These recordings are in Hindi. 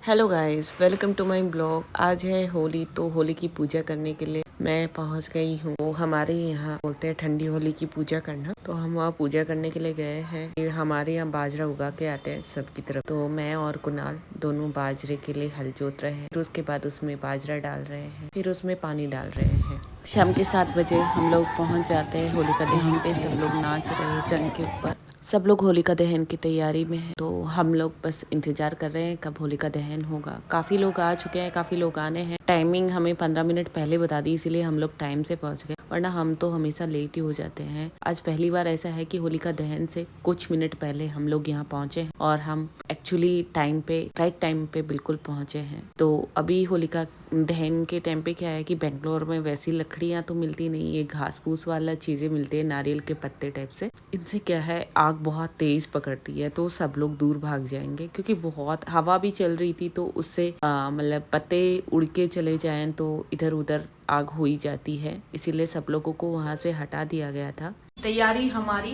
Hello guys, welcome to my blog. आज है होली, तो होली की पूजा करने के लिए मैं पहुंच गई हूँ। तो हमारे यहाँ बोलते हैं ठंडी होली की पूजा करना, तो हम वहाँ पूजा करने के लिए गए हैं। फिर हमारे यहाँ बाजरा उगा के आते हैं सबकी तरफ, तो मैं और कुणाल दोनों बाजरे के लिए हल जोत रहे हैं। फिर उसके बाद उसमें बाजरा डाल रहे हैं, फिर उसमें पानी डाल रहे हैं। शाम के 7 बजे हम लोग पहुँच जाते हैं होलिका दहन पे। सब लोग नाच रहे हैं चंग के ऊपर। सब लोग होलिका दहन की तैयारी में है, तो हम लोग बस इंतजार कर रहे हैं कब होलिका दहन होगा। काफी लोग आ चुके हैं, काफी लोग आने हैं। टाइमिंग हमें 15 मिनट पहले बता दी, इसीलिए हम लोग टाइम से पहुंच गए, वरना हम तो हमेशा लेट ही हो जाते हैं। आज पहली बार ऐसा है कि होलिका दहन से कुछ मिनट पहले हम लोग यहाँ पहुंचे हैं और हम एक्चुअली टाइम पे, राइट टाइम पे बिल्कुल पहुंचे हैं। तो अभी होलिका दहन के टाइम पे क्या है कि बेंगलोर में वैसी लकड़ियाँ तो मिलती नहीं है, घास फूस वाला चीजें मिलती है, नारियल के पत्ते टाइप से। इनसे क्या है, आग बहुत तेज पकड़ती है, तो सब लोग दूर भाग जाएंगे। क्योंकि बहुत हवा भी चल रही थी, तो उससे मतलब पत्ते उड़ के चले जाएं तो इधर उधर आग हो ही जाती है। इसीलिए सब लोगों को वहां से हटा दिया गया था। तैयारी हमारी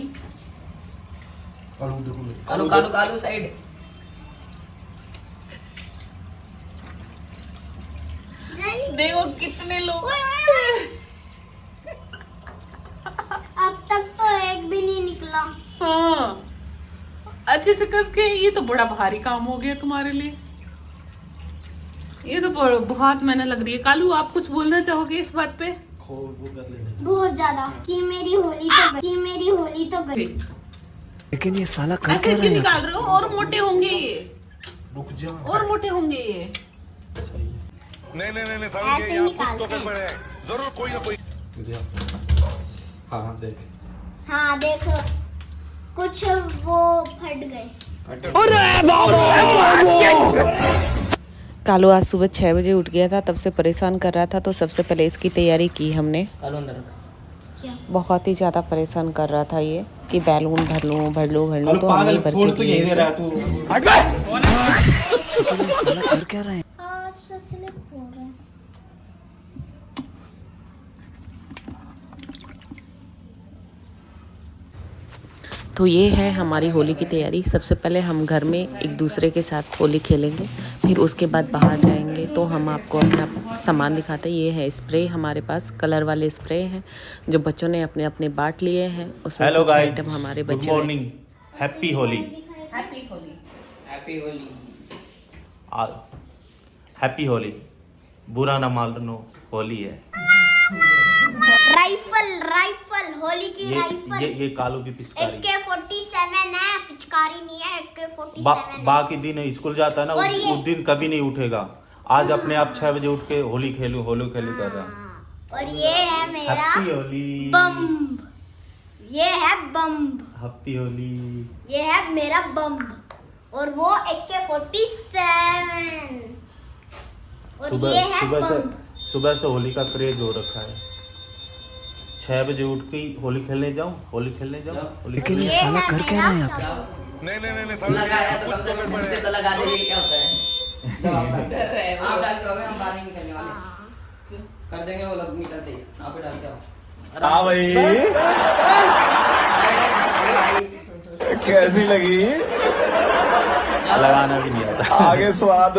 कालू कालू कालू साइड। देखो कितने लोग। अब तक तो एक भी नहीं निकला। हाँ, अच्छे से कस के। ये तो बड़ा भारी काम हो गया तुम्हारे लिए। ये तो बहुत मेहनत लग रही है। कालू, आप कुछ बोलना चाहोगे इस बात पे? बहुत ज्यादा कि मेरी होली तो गई। लेकिन ये साला कर ऐसे क्यों निकाल रहे हो? और मोटे होंगे ये, रुक जा। और मोटे होंगे ये। नहीं ऐसे ही निकालते हैं। जरूर कोई ना कोई। हाँ देख, हाँ देखो, कुछ वो फट गए। कालू आज सुबह 6 बजे उठ गया था, तब से परेशान कर रहा था। तो सबसे पहले इसकी तैयारी की हमने। क्या? बहुत ही ज्यादा परेशान कर रहा था ये कि बैलून भर लूं, तो हमने भर के दिए इसे। कर क्या रहे हैं? आज से स्लिप हो रहा है। तो ये है हमारी होली की तैयारी। सबसे पहले हम घर में एक दूसरे के साथ होली खेलेंगे, फिर उसके बाद बाहर जाएंगे तो हम आपको अपना सामान दिखाते हैं। ये है स्प्रे, हमारे पास कलर वाले स्प्रे हैं जो बच्चों ने अपने अपने बांट लिए हैं। उसमें हेलो कुछ गाइस, आइटम हमारे गुड बच्चे morning, happy Holi. Happy Holi, happy Holi. Happy Holi. बुरा ना मानो, होली है। राइफल होली की राइफल। ये कालू की पिचकारी। AK-47 है, पिचकारी नहीं है, AK-47 बाकी दिन स्कूल जाता है ना, उस दिन कभी नहीं उठेगा। आज अपने आप 6 बजे उठ के होली खेलू कर रहा है। और ये है मेरा हैप्पी होली। बम। ये है बम। हैप्पी होली। ये है मेरा बम। और वो AK-47। और ये है बम। सुबह से होली का क्रेज हो रखा है। 6 बजे उठ के होली खेलने जाऊं। लेकिन ये साला कर क्या रहे हैं आप? नहीं लगाया तो कम से कम मुझसे तो लगा दे। क्या होता है जब आप डर रहे हैं, आप डाल के हो गए, हम बाहर नहीं निकलने वाले। क्यों कर देंगे वो लोग मीटर से? आप ही डाल के आओ। हाँ भाई, कैसी लगी? लगाना भी नहीं आता। आगे स्वाद।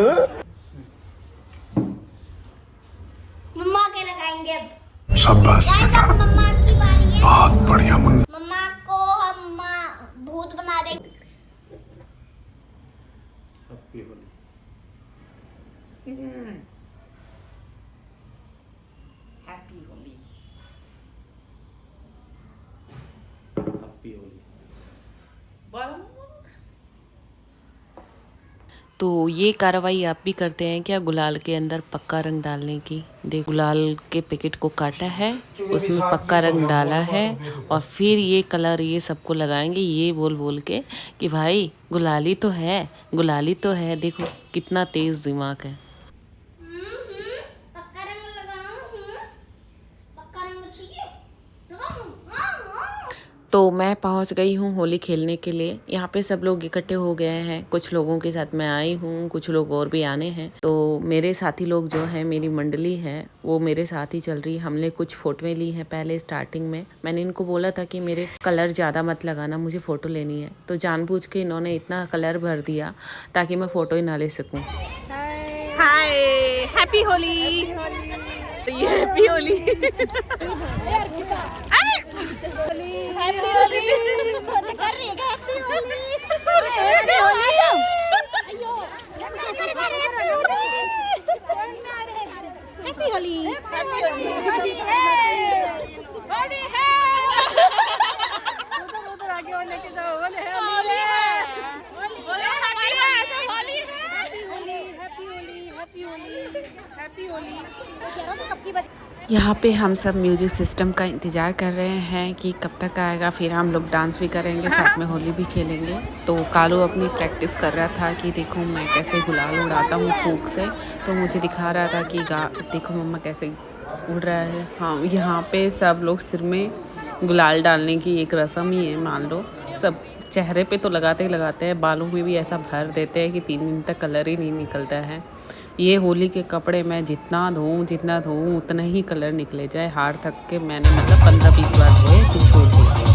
मम्मा के लगाएंगे अब। शाबाश बेटा, मम्मा की बारी है। बहुत बढ़िया मुन्ना। मम्मा को हम भूत बना देंगे। Happy Holi. Happy Holi. Happy Holi. तो ये कार्रवाई आप भी करते हैं क्या, गुलाल के अंदर पक्का रंग डालने की? देख, गुलाल के पैकेट को काटा है, उसमें पक्का रंग डाला है और फिर ये कलर ये सबको लगाएंगे, ये बोल बोल के कि भाई गुलाली तो है। देखो कितना तेज दिमाग है। पक्का रंग लगाऊं। पक्का रंग चाहिए, लगाऊं। हाँ। तो मैं पहुंच गई हूं होली खेलने के लिए। यहाँ पे सब लोग इकट्ठे हो गए हैं। कुछ लोगों के साथ मैं आई हूँ, कुछ लोग और भी आने हैं। तो मेरे साथी लोग जो है, मेरी मंडली है, वो मेरे साथ ही चल रही है। हमने कुछ फोटोएं ली हैं पहले स्टार्टिंग में। मैंने इनको बोला था कि मेरे कलर ज़्यादा मत लगाना, मुझे फ़ोटो लेनी है। तो जानबूझ के इन्होंने इतना कलर भर दिया ताकि मैं फ़ोटो ही ना ले सकूँ। Hi happy Holi happy Holi happy Holi यहाँ पे हम सब म्यूजिक सिस्टम का इंतज़ार कर रहे हैं कि कब तक आएगा, फिर हम लोग डांस भी करेंगे, साथ में होली भी खेलेंगे। तो कालू अपनी प्रैक्टिस कर रहा था कि देखो मैं कैसे गुलाल उड़ाता हूँ फूंक से, तो मुझे दिखा रहा था कि देखो मम्मा कैसे उड़ रहा है। हाँ, यहाँ पे सब लोग सिर में गुलाल डालने की एक रस्म ही है, मान लो। सब चेहरे पे तो लगाते ही लगाते हैं, बालों में भी ऐसा भर देते हैं कि 3 दिन तक कलर ही नहीं निकलता है। ये होली के कपड़े मैं जितना धोऊं उतना ही कलर निकले जाए, हार थक के मैंने मतलब 15-20 बार धोए फिर छोड़ दिया।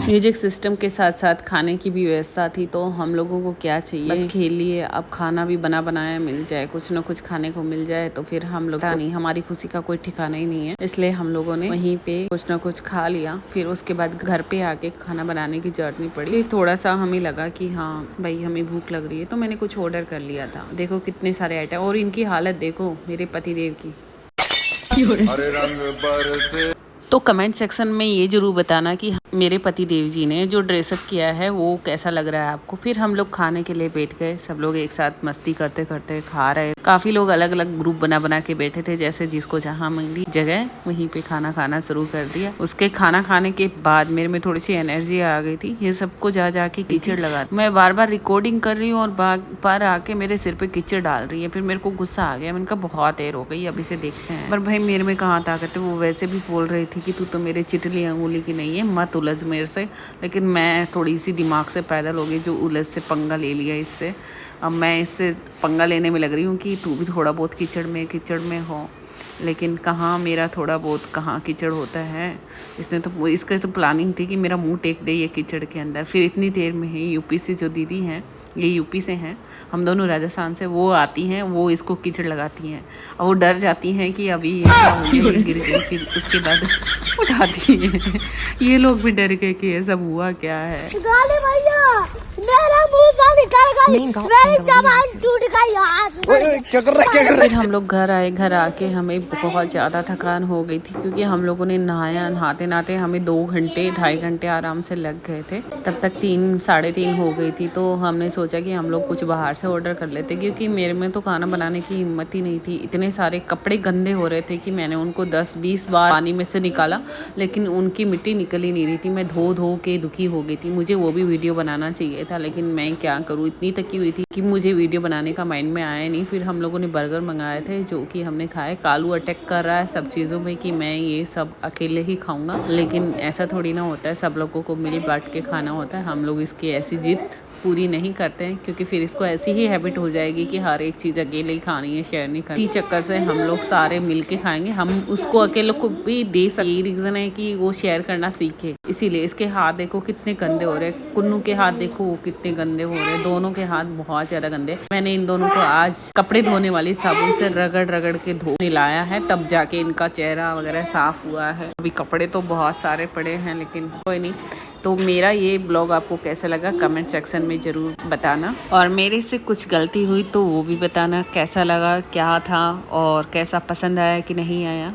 म्यूजिक सिस्टम के साथ साथ खाने की भी व्यवस्था थी, तो हम लोगों को क्या चाहिए, बस खेल लिए। अब खाना भी बना बनाया मिल जाए, कुछ न कुछ खाने को मिल जाए तो फिर हम लोग नहीं, हमारी खुशी का कोई ठिकाना ही नहीं है। इसलिए हम लोगों ने वहीं पे कुछ न कुछ खा लिया। फिर उसके बाद घर पे आके खाना बनाने की जरूरत पड़ी। फिर थोड़ा सा हमें लगा कि हाँ भाई हमें भूख लग रही है, तो मैंने कुछ ऑर्डर कर लिया था। देखो कितने सारे आइटम, और इनकी हालत देखो मेरे पतिदेव की। हरे रंग बरसे। तो कमेंट सेक्शन में ये जरूर बताना कि मेरे पति देव जी ने जो ड्रेसअप किया है वो कैसा लग रहा है आपको। फिर हम लोग खाने के लिए बैठ गए, सब लोग एक साथ मस्ती करते करते खा रहे। काफी लोग अलग अलग ग्रुप बना बना के बैठे थे, जैसे जिसको जहाँ मिली जगह वहीं पे खाना खाना शुरू कर दिया। उसके खाना खाने के बाद मेरे में थोड़ी सी एनर्जी आ गई थी। ये सबको जा जाके कीचड़ लगा, मैं बार बार रिकॉर्डिंग कर रही हूँ और बार आके मेरे सिर पे कीचड़ डाल रही है। फिर मेरे को गुस्सा आ गया, मैंने कहा बहुत देर हो गई, अब इसे देखते हैं। पर भाई मेरे में कहाँ ताकत है। वो वैसे भी बोल रही थी कि तू तो मेरे चिटली अंगुली की नहीं है, मत उलझ मेरे से। लेकिन मैं थोड़ी सी दिमाग से पैदल हो गई, जो उलझ से पंगा ले लिया इससे। अब मैं इससे पंगा लेने में लग रही हूँ कि तू भी थोड़ा बहुत कीचड़ में हो। लेकिन कहाँ मेरा थोड़ा बहुत कहाँ कीचड़ होता है। इसने तो इसका तो प्लानिंग थी कि मेरा मुंह टेक दे ये कीचड़ के अंदर। फिर इतनी देर में ही यूपी से जो दीदी हैं, ये यूपी से हैं, हम दोनों राजस्थान से, वो आती हैं, वो इसको कीचड़ लगाती हैं और वो डर जाती हैं कि अभी ये क्या हो गया, ये गिर गई। फिर उसके बाद उठाती हैं। ये लोग भी डर गए कि ये सब हुआ क्या है। गाली भैया, मेरा मुंह से निकल गई, मेरी जबान टूट गई यार। क्या कर रहा है? फिर हम लोग घर आए। घर आके हमें बहुत ज़्यादा थकान हो गई थी, क्योंकि हम लोगों ने नहाया। नहाते नहाते हमें 2-2.5 घंटे आराम से लग गए थे। तब तक 3-3:30 हो गई थी। तो हमने सोचा कि हम लोग कुछ बाहर से ऑर्डर कर लेते, क्योंकि मेरे में तो खाना बनाने की हिम्मत ही नहीं थी। इतने सारे कपड़े गंदे हो रहे थे कि मैंने उनको 10-20 बार पानी में से निकाला, लेकिन उनकी मिट्टी निकल ही नहीं रही थी। मैं धो के दुखी हो गई थी। मुझे वो भी वीडियो बनाना चाहिए था, लेकिन मैं क्या करूँ, इतनी थकी हुई थी कि मुझे वीडियो बनाने का माइंड में आया नहीं। फिर हम लोगों ने बर्गर मंगाए थे, जो कि हमने खाए। कालू अटैक कर रहा है सब चीज़ों में कि मैं ये सब अकेले ही खाऊंगा, लेकिन ऐसा थोड़ी ना होता है। सब लोगों को मिल बांट के खाना होता है। हम लोग इसकी ऐसी जिद पूरी नहीं करते हैं, क्योंकि फिर इसको ऐसी ही हैबिट हो जाएगी कि हर एक चीज़ अकेले ही खानी है, शेयर नहीं करनी। इसी चक्कर से हम लोग सारे मिल के खाएंगे। हम उसको अकेले को भी दे सकते, यही रीज़न है कि वो शेयर करना सीखे। इसीलिए इसके हाथ देखो कितने गंदे हो रहे हैं। कुन्नू के हाथ देखो वो कितने गंदे हो रहे हैं। दोनों के हाथ बहुत ज़्यादा गंदे। मैंने इन दोनों को आज कपड़े धोने वाली साबुन से रगड़ के धो मिलाया है, तब जाके इनका चेहरा वगैरह साफ हुआ है। अभी कपड़े तो बहुत सारे पड़े हैं, लेकिन कोई नहीं। तो मेरा ये ब्लॉग आपको कैसा लगा कमेंट सेक्शन में ज़रूर बताना, और मेरे से कुछ गलती हुई तो वो भी बताना, कैसा लगा, क्या था और कैसा पसंद आया कि नहीं आया।